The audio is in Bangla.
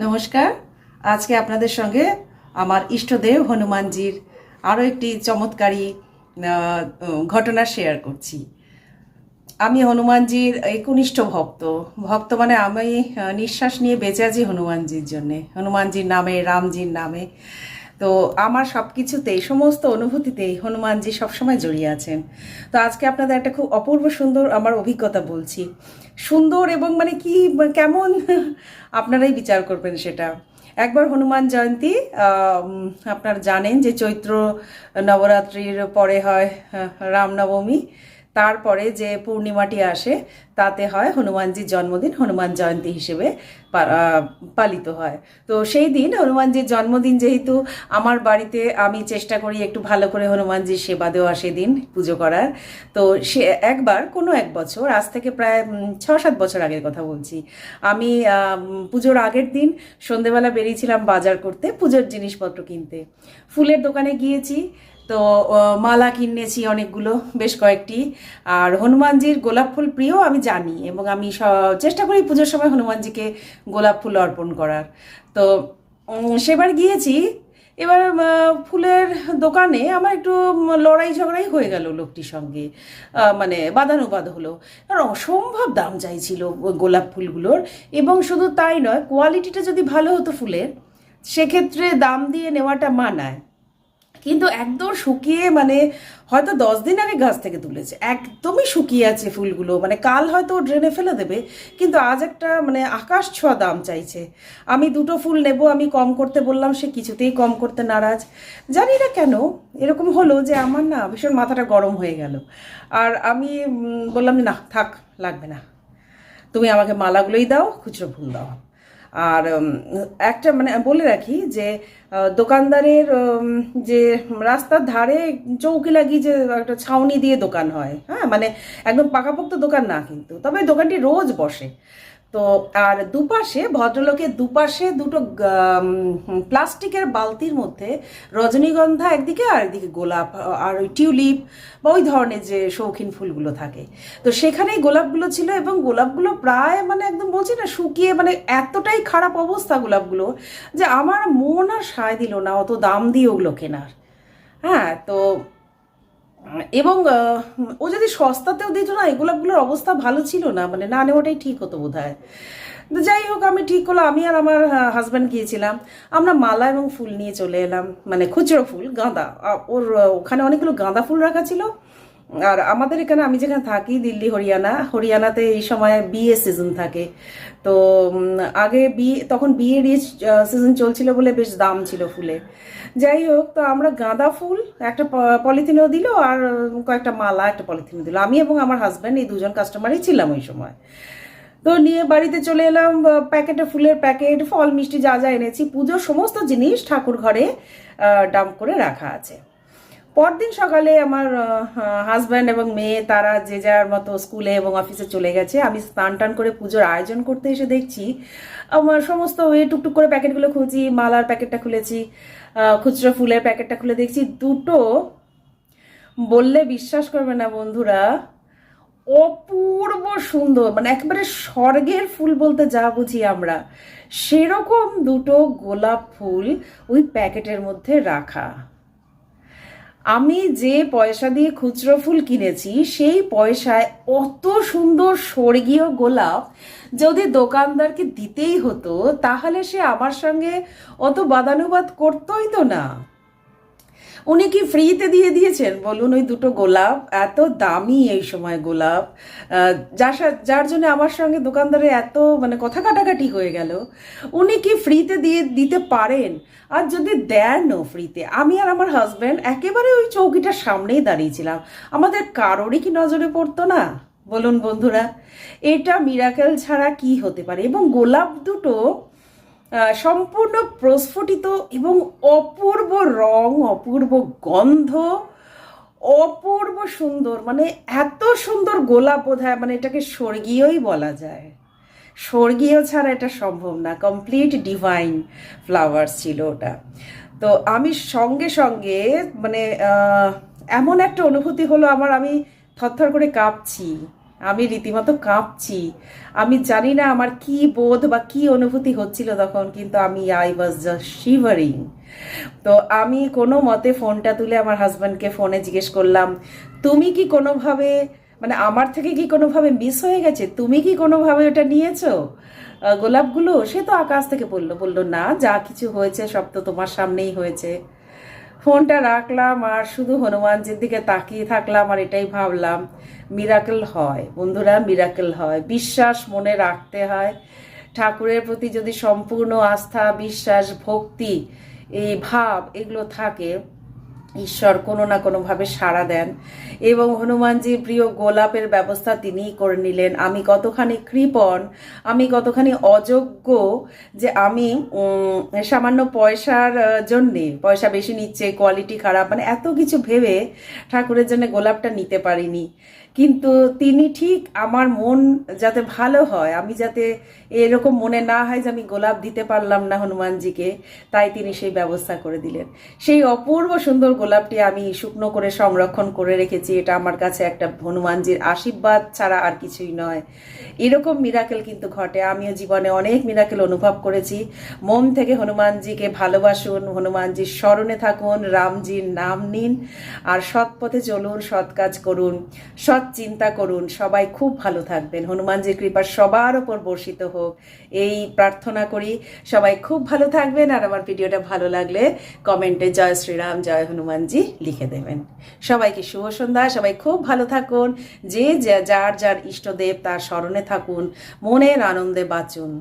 নমস্কার। আজকে আপনাদের সঙ্গে আমার ইষ্টদেব হনুমানজির আরও একটি চমৎকারী ঘটনা শেয়ার করছি। আমি হনুমানজির একনিষ্ঠ ভক্ত। ভক্ত মানে আমি নিঃশ্বাস নিয়ে বেঁচে আছি হনুমানজির জন্যে, হনুমানজির নামে, রামজির নামে। তো আমার সব কিছুতেই, সমস্ত অনুভূতিতেই হনুমানজি সবসময় জড়িয়ে আছেন। তো আজকে আপনাদের একটা খুব অপূর্ব সুন্দর আমার অভিজ্ঞতা বলছি। সুন্দর এবং মানে কি কেমন আপনারাই বিচার করবেন সেটা। একবার হনুমান জয়ন্তী, আপনারা জানেন যে চৈত্র নবরাত্রির পরে হয় রামনবমী, তারপরে যে পূর্ণিমাটি আসে তাতে হয় হনুমানজির জন্মদিন, হনুমান জয়ন্তী হিসেবে পালিত হয়। তো সেই দিন হনুমানজির জন্মদিন যেহেতু, আমার বাড়িতে আমি চেষ্টা করি একটু ভালো করে হনুমানজির সেবা দেওয়া, সেদিন পুজো করার। তো সে একবার কোনো এক বছর, আজ থেকে প্রায় 6-7 বছর আগের কথা বলছি, আমি পুজোর আগের দিন সন্ধেবেলা বেরিয়েছিলাম বাজার করতে, পুজোর জিনিসপত্র কিনতে। ফুলের দোকানে গিয়েছি, তো মালা কিনেছি অনেকগুলো, বেশ কয়েকটি। আর হনুমানজির গোলাপ ফুল প্রিয় আমি জানি, এবং আমি চেষ্টা করি পুজোর সময় হনুমানজিকে গোলাপ ফুল অর্পণ করার। তো সেবার গিয়েছি। এবার ফুলের দোকানে আমার একটু লড়াই ঝগড়াই হয়ে গেল লোকটির সঙ্গে, মানে বাদানুবাদ হলো। আর অসম্ভব দাম চাইছিল গোলাপ ফুলগুলোর, এবং শুধু তাই নয়, কোয়ালিটিটা যদি ভালো হতো ফুলের, সেক্ষেত্রে দাম দিয়ে নেওয়াটা মানায়। কিন্তু একদম শুকিয়ে, মানে হয়তো 10 দিন আগে গাছ থেকে তুলেছে, একদমই শুকিয়ে আছে ফুলগুলো, মানে কাল হয়তো ড্রেনে ফেলে দেবে, কিন্তু আজ একটা মানে আকাশ ছোঁয়া দাম চাইছে। আমি দুটো ফুল নেব, আমি কম করতে বললাম, সে কিছুতেই কম করতে নারাজ। জানি না কেন এরকম হলো যে আমার না ভীষণ মাথাটা গরম হয়ে গেল। আর আমি বললাম যে না থাক, লাগবে না, তুমি আমাকে মালাগুলোই দাও, খুচরো ফুল দাও। আর একটা মানে বলে রাখি যে দোকানদারের যে রাস্তার ধারে চৌকি লাগিয়ে যে একটা ছাউনি দিয়ে দোকান হয়, হ্যাঁ, মানে একদম পাকাপোক্ত দোকান না কিন্তু, তবে দোকানটি রোজ বসে। তো আর দুপাশে, ভদ্রলোকের দুপাশে দুটো প্লাস্টিকের বালতির মধ্যে রজনীগন্ধা একদিকে, আর একদিকে গোলাপ আর ওই টিউলিপ বা ওই ধরনের যে শৌখিন ফুলগুলো থাকে। তো সেখানেই গোলাপগুলো ছিল, এবং গোলাপগুলো প্রায় মানে একদম বলছি না শুকিয়ে, মানে এতটাই খারাপ অবস্থা গোলাপগুলো যে আমার মন আর সায় দিল না অত দাম দিয়ে ওগুলো কেনার। হ্যাঁ, তো এবং ও যদি সস্তাতেও দিত না, এই গোলাপগুলোর অবস্থা ভালো ছিল না, মানে না নেওয়াটাই ঠিক হতো বোধ হয়। তো যাই হোক, আমি ঠিক করলাম, আমি আর আমার হাজব্যান্ড গিয়েছিলাম, আমরা মালা এবং ফুল নিয়ে চলে এলাম, মানে খুচরো ফুল, গাঁদা। ওর ওখানে অনেকগুলো গাঁদা ফুল রাখা ছিল। আর আমাদের এখানে, আমি যেখানে থাকি দিল্লি, হরিয়ানাতে এই সময় বিয়ে সিজন থাকে। তো আগে বিয়ে, তখন বিয়ের সিজন চলছিল বলে বেশ দাম ছিল ফুলে। যাই হোক, তো আমরা গাঁদা ফুল একটা পলিথিনেও দিল, আর কয়েকটা মালা একটা পলিথিনে দিল। আমি এবং আমার হাজব্যান্ড এই দুজন কাস্টমারই ছিলাম ওই সময়। তো নিয়ে বাড়িতে চলে এলাম, প্যাকেটে, ফুলের প্যাকেট, ফল মিষ্টি যা যা এনেছি, পুজোর সমস্ত জিনিস ঠাকুর ঘরে ডাম্প করে রাখা আছে। পরদিন সকালে আমার হাজব্যান্ড এবং মেয়ে তারা যে যার মতো স্কুলে এবং অফিসে চলে গেছে। আমি স্নান টান করে পুজোর আয়োজন করতে এসে দেখছি আমার সমস্ত টুকটুক করে প্যাকেটগুলো খুলছি, মালার প্যাকেটটা খুলেছি, খুচরো ফুলের প্যাকেটটা খুলে দেখছি দুটো, বললে বিশ্বাস করবে না বন্ধুরা, অপূর্ব সুন্দর, মানে একেবারে স্বর্গের ফুল বলতে যা বুঝি আমরা, সেরকম দুটো গোলাপ ফুল ওই প্যাকেটের মধ্যে রাখা। আমি যে পয়সা দিয়ে খুচরো ফুল কিনেছি, সেই পয়সায় অত সুন্দর স্বর্গীয় গোলাপ যদি দোকানদারকে দিতেই হতো, তাহলে সে আমার সঙ্গে অত বাদানুবাদ করতোই তো না। উনি কি ফ্রিতে দিয়ে দিয়েছেন বলুন ওই দুটো গোলাপ? এত দামি এই সময় গোলাপ, যার জন্য আমার সঙ্গে দোকানদারের এত মানে কথা কাটাকাটি হয়ে গেল। উনি কি ফ্রিতে দিয়ে দিতে পারেন? আর যদি দেনও ফ্রিতে, আমি আর আমার হাজব্যান্ড একেবারে ওই চৌকিটার সামনেই দাঁড়িয়েছিলাম, আমাদের কারোরই কি নজরে পড়তো না বলুন বন্ধুরা? এটা মিরাকেল ছাড়া কি হতে পারে? এবং গোলাপ দুটো সম্পূর্ণ প্রস্ফুটিত, এবং অপূর্ব রং, অপূর্ব গন্ধ, অপূর্ব সুন্দর, মানে এত সুন্দর গোলাপ বোধহয় মানে এটাকে স্বর্গীয়ই বলা যায়। স্বর্গীয় ছাড়া এটা সম্ভব না, কমপ্লিট ডিভাইন ফ্লাওয়ার্স ছিল ওটা। তো আমি সঙ্গে সঙ্গে মানে এমন একটা অনুভূতি হলো আমার, আমি থরথর করে কাঁপছি। আমি রীতিমতো কাঁপছি। আমি জানি না আমার কি বোধ বা কি অনুভূতি হচ্ছিল তখন, কিন্তু আই ওয়াজ জাস্ট শিভারিং। তো আমি কোনো মতে ফোনটা তুলে আমার হাজব্যান্ডকে ফোনে জিজ্ঞেস করলাম, তুমি কি কোনোভাবে, মানে আমার থেকে কি কোনোভাবে মিস হয়ে গেছে, তুমি কি কোনোভাবে ওটা নিয়েছো গোলাপগুলো? সে তো আকাশ থেকে বললো, না যা কিছু হয়েছে সব তো তোমার সামনেই হয়েছে। ফোনটা রাখলাম আর শুধু হনুমানজির দিকে তাকিয়ে থাকলাম আর এটাই ভাবলাম, মিরাকেল হয় বন্ধুরা, মিরাকেল হয়। বিশ্বাস মনে রাখতে হয়। ঠাকুরের প্রতি যদি সম্পূর্ণ আস্থা, বিশ্বাস, ভক্তি, এই ভাব এগুলো থাকে, ঈশ্বর কোনো না কোনোভাবে সাড়া দেন। এবং হনুমানজির প্রিয় গোলাপের ব্যবস্থা তিনিই করে নিলেন। আমি কতখানি কৃপণ, আমি কতখানি অযোগ্য যে আমি সামান্য পয়সার জন্যে, পয়সা বেশি নিচ্ছে, কোয়ালিটি খারাপ, মানে এত কিছু ভেবে ঠাকুরের জন্য গোলাপটা নিতে পারিনি। কিন্তু তিনি ঠিক আমার মন যাতে ভালো হয়, আমি যাতে এরকম মনে না হয় যে আমি গোলাপ দিতে পারলাম না হনুমানজিকে, তাই তিনি সেই ব্যবস্থা করে দিলেন। সেই অপূর্ব সুন্দর গোলাপটি আমি শুকনো করে সংরক্ষণ করে রেখেছি। এটা আমার কাছে একটা হনুমানজির আশীর্বাদ ছাড়া আর কিছুই নয়। এরকম মিরাকেল কিন্তু ঘটে। আমিও জীবনে অনেক মিরাকেল অনুভব করেছি। মন থেকে হনুমানজিকে ভালোবাসুন, হনুমানজির স্মরণে থাকুন, রামজির নাম নিন, আর সৎ পথে চলুন, সৎ কাজ করুন, সৎ চিন্তা করুন। সবাই খুব ভালো থাকবেন। হনুমানজির কৃপা সবার ওপর বর্ষিত হোক এই প্রার্থনা করি। সবাই খুব ভালো থাকবেন। আর আমার ভিডিওটা ভালো লাগলে কমেন্টে জয় শ্রীরাম, জয় হনুমানজি লিখে দেবেন। সবাইকে শুভ সন্ধ্যা। সবাই খুব ভালো থাকুন। যে যার যার ইষ্টদেব তার স্মরণে থাকুন, মনের আনন্দে বাঁচুন।